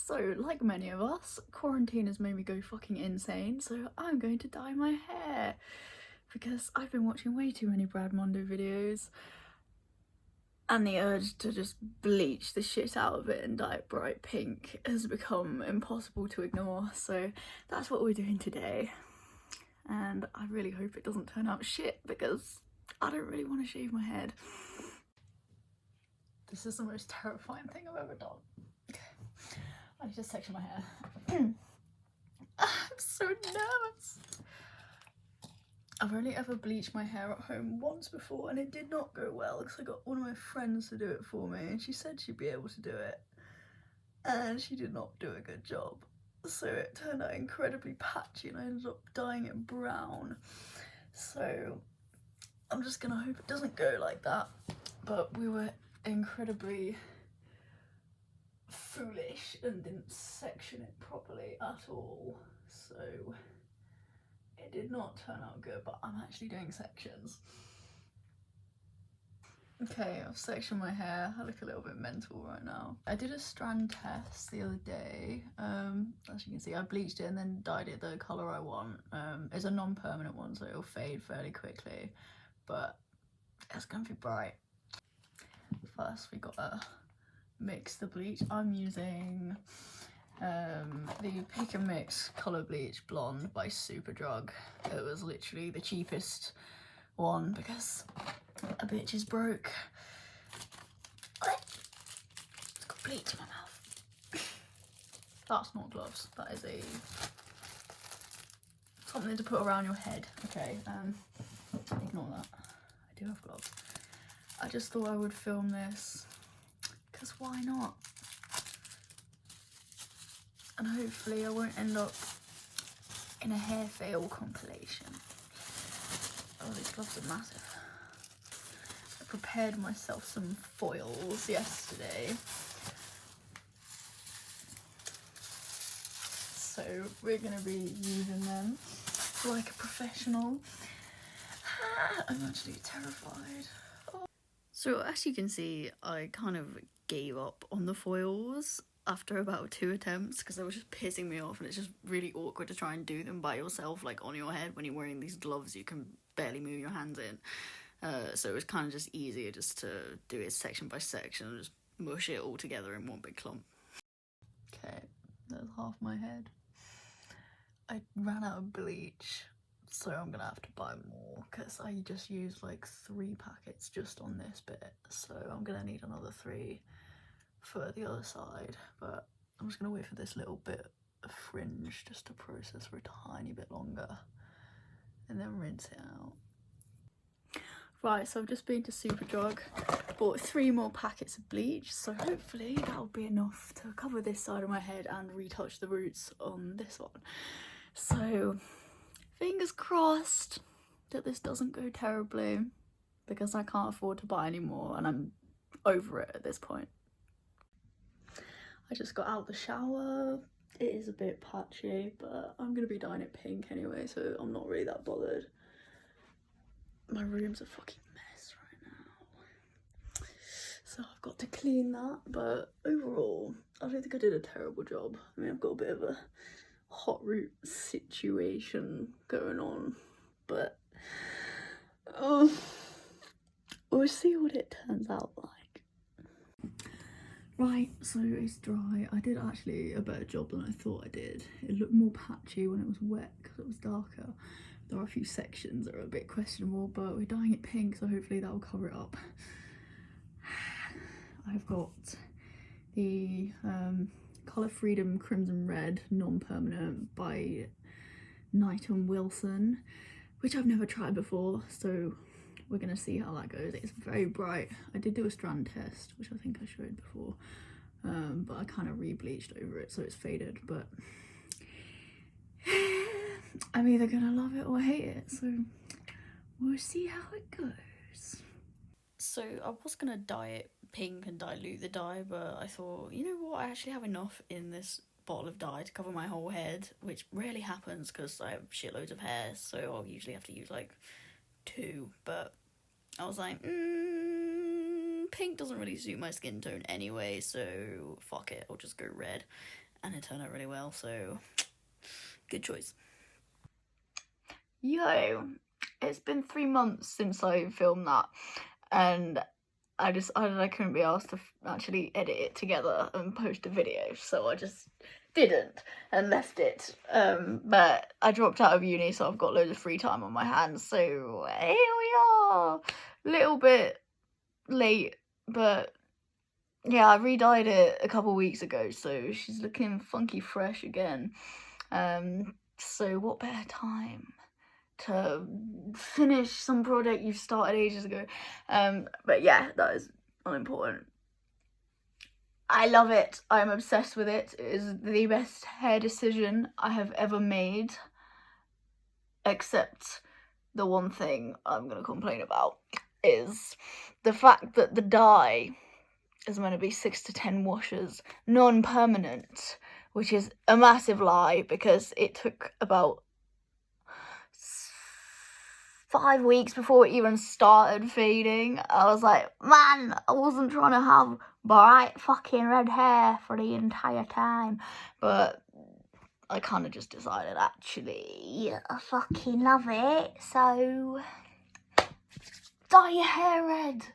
So, like many of us, quarantine has made me go fucking insane, so I'm going to dye my hair. Because I've been watching way too many Brad Mondo videos. And the urge to just bleach the shit out of it and dye it bright pink has become impossible to ignore, so that's what we're doing today. And I really hope it doesn't turn out shit because I don't really want to shave my head. This is the most terrifying thing I've ever done. Okay. I need to section my hair. I'm so nervous. I've only ever bleached my hair at home once before and it did not go well because I got one of my friends to do it for me and she said she'd be able to do it and she did not do a good job. So it turned out incredibly patchy and I ended up dyeing it brown. So I'm just gonna hope it doesn't go like that. But we were incredibly foolish and didn't section it properly at all. So it did not turn out good, but I'm actually doing sections. Okay, I've sectioned my hair. I look a little bit mental right now. I did a strand test the other day. As you can see, I bleached it and then dyed it the colour I want. It's a non-permanent one, so it'll fade fairly quickly, but it's gonna be bright. First, we gotta mix the bleach. I'm using the Pick and Mix Colour Bleach Blonde by Superdrug. It was literally the cheapest one because a bitch is broke. It's got bleach in my mouth. That's not gloves, that is something to put around your head. Okay, ignore that. I do have gloves. I just thought I would film this because why not? And hopefully I won't end up in a hair fail compilation. Oh, these gloves are massive. I prepared myself some foils yesterday. So we're gonna be using them like a professional. I'm actually terrified. Oh. So as you can see, I kind of gave up on the foils after about 2 attempts because they were just pissing me off and it's just really awkward to try and do them by yourself, like on your head when you're wearing these gloves you can barely move your hands in. So it was kind of just easier just to do it section by section and just mush it all together in one big clump. Okay, there's half my head. I ran out of bleach, so I'm gonna have to buy more because I just used like 3 packets just on this bit, so I'm gonna need another 3 for the other side. But I'm just gonna wait for this little bit of fringe just to process for a tiny bit longer and then rinse it out. Right, so I've just been to Superdrug, bought 3 more packets of bleach, so hopefully that'll be enough to cover this side of my head and retouch the roots on this one. So fingers crossed that this doesn't go terribly because I can't afford to buy any more and I'm over it at this point. I just got out the shower. It is a bit patchy, but I'm gonna be dyeing it pink anyway, so I'm not really that bothered. My room's a fucking mess right now, so I've got to clean that, but overall I don't think I did a terrible job. I mean, I've got a bit of a hot root situation going on, but we'll see what it turns out like. Right, so it's dry. I did actually a better job than I thought I did. It looked more patchy when it was wet because it was darker. There are a few sections that are a bit questionable, but we're dyeing it pink, so hopefully that will cover it up. I've got the Colour Freedom Crimson Red non-permanent by Knight and Wilson, which I've never tried before, so we're gonna see how that goes. It's very bright. I did do a strand test, which I think I showed before, but I kind of re-bleached over it, so it's faded, but I'm either gonna love it or hate it, so we'll see how it goes. So I was gonna dye it pink and dilute the dye, but I thought, you know what, I actually have enough in this bottle of dye to cover my whole head, which rarely happens because I have shitloads of hair, so I'll usually have to use like 2, but I was like, pink doesn't really suit my skin tone anyway, so fuck it, I'll just go red. and it turned out really well, so good choice. Yo, it's been 3 months since I filmed that, and I decided I couldn't be asked to actually edit it together and post a video, so I just didn't and left it. But I dropped out of uni, so I've got loads of free time on my hands, so here we are. Little bit late, but yeah, I re-dyed it a couple weeks ago, so she's looking funky fresh again. So what better time to finish some project you started ages ago. But yeah, that is unimportant. I love it. I'm obsessed with it. It is the best hair decision I have ever made, except the one thing I'm gonna complain about is the fact that the dye is meant to be 6 to 10 washes, non-permanent, which is a massive lie because it took about 5 weeks before it even started fading. I was like, man, I wasn't trying to have bright fucking red hair for the entire time. But I kind of just decided, actually, I fucking love it. So, dye your hair red.